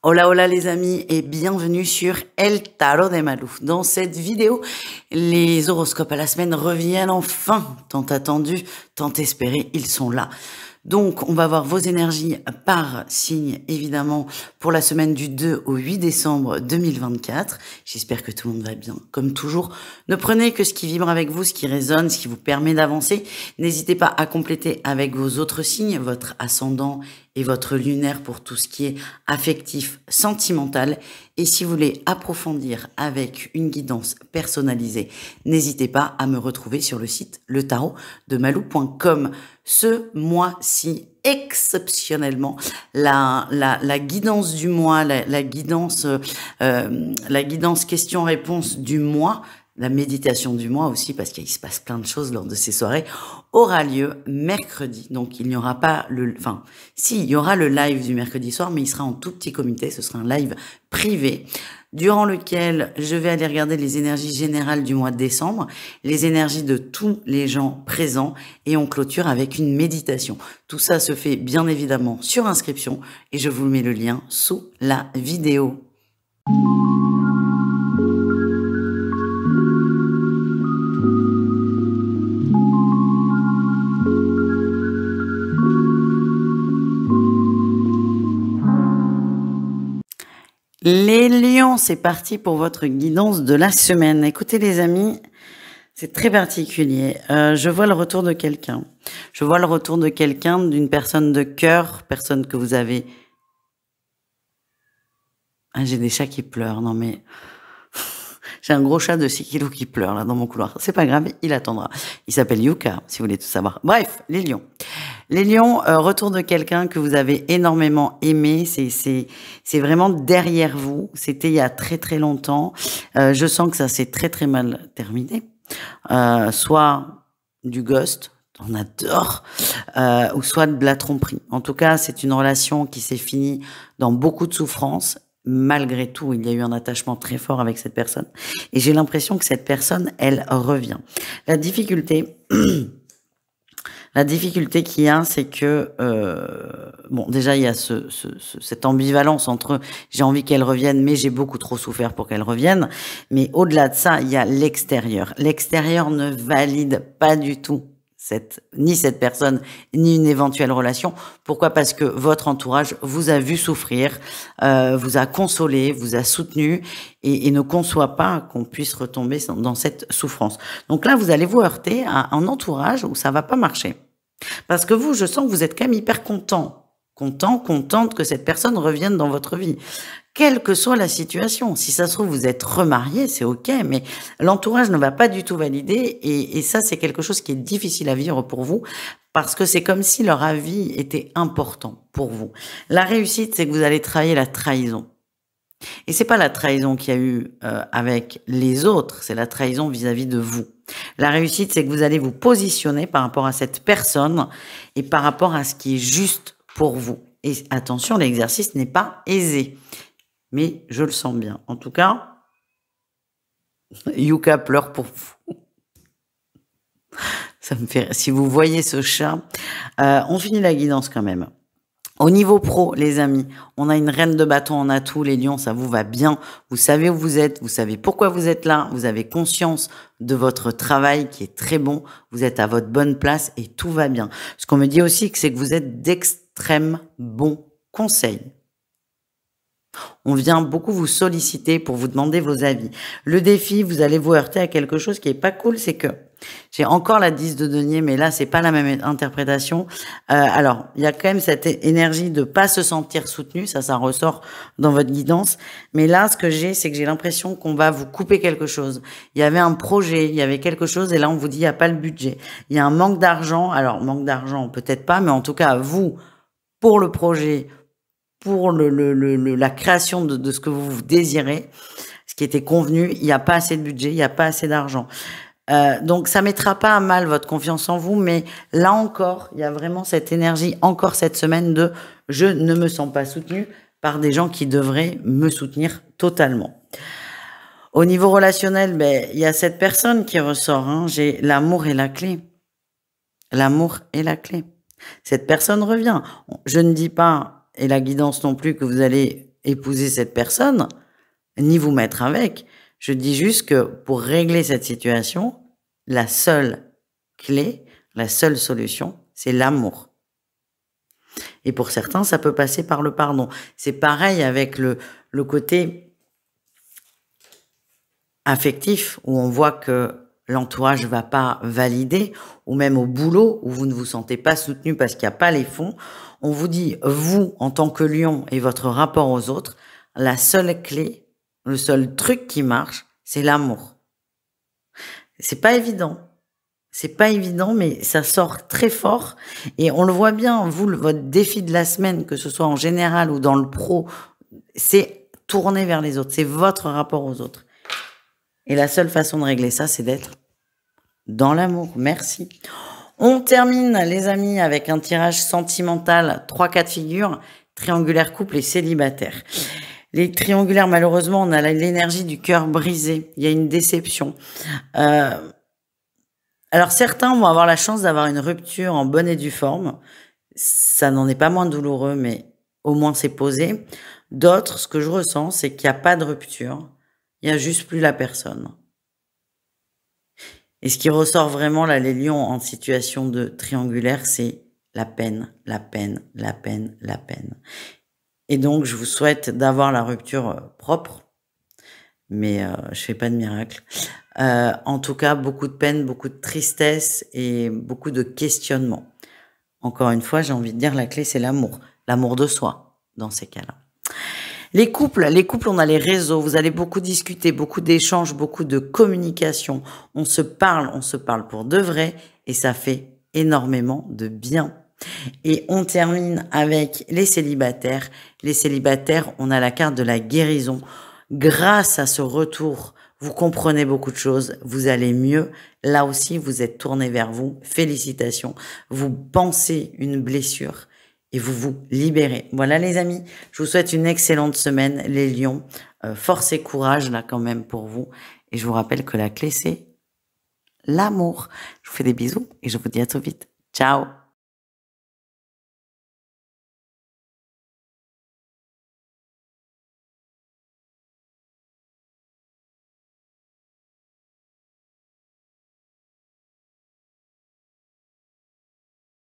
Hola hola les amis et bienvenue sur El Tarot de Malou. Dans cette vidéo, les horoscopes à la semaine reviennent enfin, tant attendus, tant espérés, ils sont là. Donc on va voir vos énergies par signe évidemment pour la semaine du 2 au 8 décembre 2024. J'espère que tout le monde va bien. Comme toujours, ne prenez que ce qui vibre avec vous, ce qui résonne, ce qui vous permet d'avancer. N'hésitez pas à compléter avec vos autres signes, votre ascendant et votre lunaire pour tout ce qui est affectif, sentimental. Et si vous voulez approfondir avec une guidance personnalisée, n'hésitez pas à me retrouver sur le site letarotdemalou.com. Ce mois-ci, exceptionnellement, la guidance du mois, la guidance questions-réponses du mois, la méditation du mois aussi, parce qu'il se passe plein de choses lors de ces soirées, aura lieu mercredi. Donc, il n'y aura pas il y aura le live du mercredi soir, mais il sera en tout petit comité. Ce sera un live privé durant lequel je vais aller regarder les énergies générales du mois de décembre, les énergies de tous les gens présents, et on clôture avec une méditation. Tout ça se fait bien évidemment sur inscription, et je vous mets le lien sous la vidéo. Les lions, c'est parti pour votre guidance de la semaine. Écoutez les amis, c'est très particulier. Je vois le retour de quelqu'un. Je vois le retour de quelqu'un, d'une personne de cœur, personne que vous avez... Ah, j'ai des chats qui pleurent, non mais... J'ai un gros chat de 6 kilos qui pleure là dans mon couloir. C'est pas grave, il attendra. Il s'appelle Yuka, si vous voulez tout savoir. Bref, les lions. Les lions, retour de quelqu'un que vous avez énormément aimé. C'est vraiment derrière vous. C'était il y a très très longtemps. Je sens que ça s'est très très mal terminé. Soit du ghost, on adore, ou soit de la tromperie. En tout cas, c'est une relation qui s'est finie dans beaucoup de souffrance. Malgré tout, il y a eu un attachement très fort avec cette personne. Et j'ai l'impression que cette personne, elle revient. La difficulté qu'il y a, c'est que, déjà, il y a cette ambivalence entre j'ai envie qu'elle revienne, mais j'ai beaucoup trop souffert pour qu'elle revienne. Mais au-delà de ça, il y a l'extérieur. L'extérieur ne valide pas du tout ni cette personne, ni une éventuelle relation. Pourquoi? Parce que votre entourage vous a vu souffrir, vous a consolé, vous a soutenu et ne conçoit pas qu'on puisse retomber dans cette souffrance. Donc là, vous allez vous heurter à un entourage où ça va pas marcher. Parce que vous, je sens que vous êtes quand même hyper contente que cette personne revienne dans votre vie. Quelle que soit la situation. Si ça se trouve, vous êtes remarié, c'est ok, mais l'entourage ne va pas du tout valider et ça, c'est quelque chose qui est difficile à vivre pour vous parce que c'est comme si leur avis était important pour vous. La réussite, c'est que vous allez travailler la trahison. Et c'est pas la trahison qu'il y a eu avec les autres, c'est la trahison vis-à-vis de vous. La réussite, c'est que vous allez vous positionner par rapport à cette personne et par rapport à ce qui est juste pour vous. Et attention, l'exercice n'est pas aisé. Mais je le sens bien. En tout cas, Yuka pleure pour vous. Ça me fait... Si vous voyez ce chat, on finit la guidance quand même. Au niveau pro, les amis, on a une reine de bâton en atout, les lions, ça vous va bien. Vous savez où vous êtes, vous savez pourquoi vous êtes là, vous avez conscience de votre travail qui est très bon, vous êtes à votre bonne place et tout va bien. Ce qu'on me dit aussi, c'est que vous êtes d'extrêmes bons conseils. On vient beaucoup vous solliciter pour vous demander vos avis. Le défi, vous allez vous heurter à quelque chose qui est pas cool, c'est que j'ai encore la 10 de denier, mais là, c'est pas la même interprétation. Alors, il y a quand même cette énergie de pas se sentir soutenu, ça ressort dans votre guidance. Mais là, ce que j'ai, c'est que j'ai l'impression qu'on va vous couper quelque chose. Il y avait un projet, il y avait quelque chose, et là, on vous dit, il n'y a pas le budget. Il y a un manque d'argent. Alors, manque d'argent, peut-être pas, mais en tout cas, vous, pour le projet, pour la création de ce que vous désirez, ce qui était convenu, il n'y a pas assez de budget, il n'y a pas assez d'argent. Donc ça mettra pas à mal votre confiance en vous, mais là encore, il y a vraiment cette énergie, encore cette semaine de « je ne me sens pas soutenu » par des gens qui devraient me soutenir totalement. Au niveau relationnel, il y a cette personne qui ressort, hein, j'ai l'amour et la clé. L'amour est la clé. Cette personne revient. Je ne dis pas, et la guidance non plus, que vous allez épouser cette personne, ni vous mettre avec. Je dis juste que pour régler cette situation, la seule clé, la seule solution, c'est l'amour. Et pour certains, ça peut passer par le pardon. C'est pareil avec le côté affectif, où on voit que l'entourage va pas valider, ou même au boulot, où vous ne vous sentez pas soutenu parce qu'il n'y a pas les fonds. On vous dit, vous, en tant que lion et votre rapport aux autres, la seule clé, le seul truc qui marche, c'est l'amour. C'est pas évident. C'est pas évident, mais ça sort très fort. Et on le voit bien, vous, votre défi de la semaine, que ce soit en général ou dans le pro, c'est tourner vers les autres. C'est votre rapport aux autres. Et la seule façon de régler ça, c'est d'être dans l'amour. Merci. On termine, les amis, avec un tirage sentimental, 3 cas de figure, triangulaire, couple et célibataire. Les triangulaires, malheureusement, on a l'énergie du cœur brisé. Il y a une déception. Alors, certains vont avoir la chance d'avoir une rupture en bonne et due forme. Ça n'en est pas moins douloureux, mais au moins c'est posé. D'autres, ce que je ressens, c'est qu'il n'y a pas de rupture. Il n'y a juste plus la personne. Et ce qui ressort vraiment, là, les lions en situation de triangulaire, c'est la peine, la peine, la peine, la peine. Et donc, je vous souhaite d'avoir la rupture propre, mais je fais pas de miracle. En tout cas, beaucoup de peine, beaucoup de tristesse et beaucoup de questionnement. Encore une fois, j'ai envie de dire, la clé, c'est l'amour. L'amour de soi, dans ces cas-là. Les couples, on a les réseaux. Vous allez beaucoup discuter, beaucoup d'échanges, beaucoup de communication. On se parle pour de vrai et ça fait énormément de bien. Et on termine avec les célibataires. Les célibataires, on a la carte de la guérison. Grâce à ce retour, vous comprenez beaucoup de choses, vous allez mieux. Là aussi, vous êtes tourné vers vous. Félicitations. Vous pensez une blessure et vous vous libérez. Voilà les amis, je vous souhaite une excellente semaine, les lions. Force et courage là quand même pour vous. Et je vous rappelle que la clé, c'est l'amour. Je vous fais des bisous et je vous dis à tout vite. Ciao.